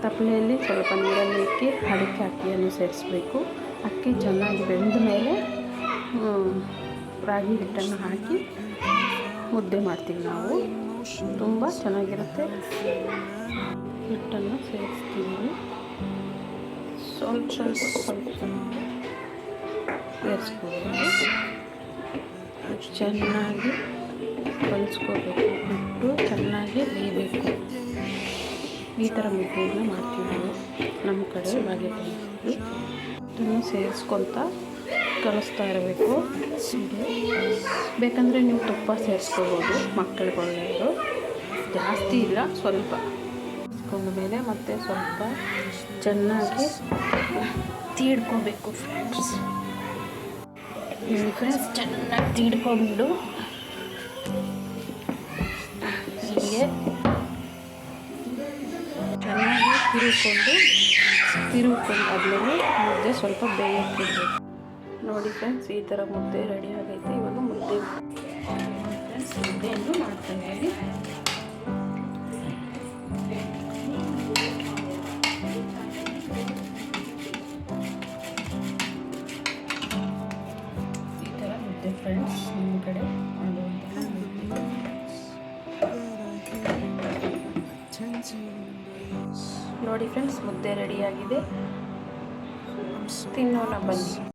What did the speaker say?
ತಪ್ಪಲೆಯಲ್ಲಿ ಸ್ವಲ್ಪ ನೀರನ್ನು ಇಕ್ಕಿ ಅದಕ್ಕೆ ಅಕ್ಕಿಯನ್ನು ಸೇರಿಸಬೇಕು. ಅಕ್ಕಿ ಚೆನ್ನಾಗಿ ಬೆಂದ ಮೇಲೆ ರಾಗಿ ಹಿಟ್ಟನ್ನು ಹಾಕಿ ಮುದ್ದೆ ಮಾಡ್ತೀವಿ ನಾವು. ತುಂಬ ಚೆನ್ನಾಗಿರುತ್ತೆ. ಹಿಟ್ಟನ್ನು ಸೇರಿಸ್ತೀವಿ. ಸ್ವಲ್ಪ ಸೇರಿಸ್ಕೋಬೇಕು. ಚೆನ್ನಾಗಿ ಕಲಿಸ್ಕೋಬೇಕು. ಹಿಟ್ಟು ಚೆನ್ನಾಗಿ ಬೇಯಬೇಕು. ಈ ಥರ ಮುದ್ದೆಯನ್ನು ಮಾಡ್ತೀವಿ ನಾವು ನಮ್ಮ ಕಡೆ ಬಾಗೇಪಲ್ಲಿ. ಇದನ್ನು ಸೇರಿಸ್ಕೊತ ಕಲಿಸ್ತಾ ಇರಬೇಕು. ಬೇಕಂದರೆ ನೀವು ತುಪ್ಪ ಸೇರಿಸ್ಕೋಬೋದು, ಮಕ್ಕಳಿಗೆ ಒಳ್ಳೆಯದು. ಜಾಸ್ತಿ ಇಲ್ಲ, ಸ್ವಲ್ಪ ಸೇರಿಸ್ಕೊಂಡ ಮೇಲೆ ಮತ್ತೆ ಸ್ವಲ್ಪ ಚೆನ್ನಾಗಿ ತೀಡ್ಕೋಬೇಕು ಫ್ರೆಂಡ್ಸ್. ಚೆನ್ನಾಗಿ ತೀಡ್ಕೊಂಬಿಡು. ಹೀಗೆ ಚೆನ್ನಾಗಿ ತಿರುಗಿಕೊಂಡು ಆದಮೇಲೆ ಮುದ್ದೆ ಸ್ವಲ್ಪ ಬೇಯಕ್ಕಿಡಬೇಕು. ನೋಡಿ ಫ್ರೆಂಡ್ಸ್, ಈ ಥರ ಮುದ್ದೆ ರೆಡಿ ಆಗೈತೆ. ಇವಾಗ ಮುದ್ದೆಯನ್ನು ಮಾಡ್ತಾಯಿದ್ದೀವಿ. ಈ ಥರ ಮುದ್ದೆ ಫ್ರೆಂಡ್ಸ್ ನಿಮ್ಮ ಕಡೆ ಮಾಡುವಂತಹ ನೋಡಿ ಫ್ರೆಂಡ್ಸ್, ಮುದ್ದೆ ರೆಡಿಯಾಗಿದೆ. ತಿನ್ನೋಣ ಬನ್ನಿ.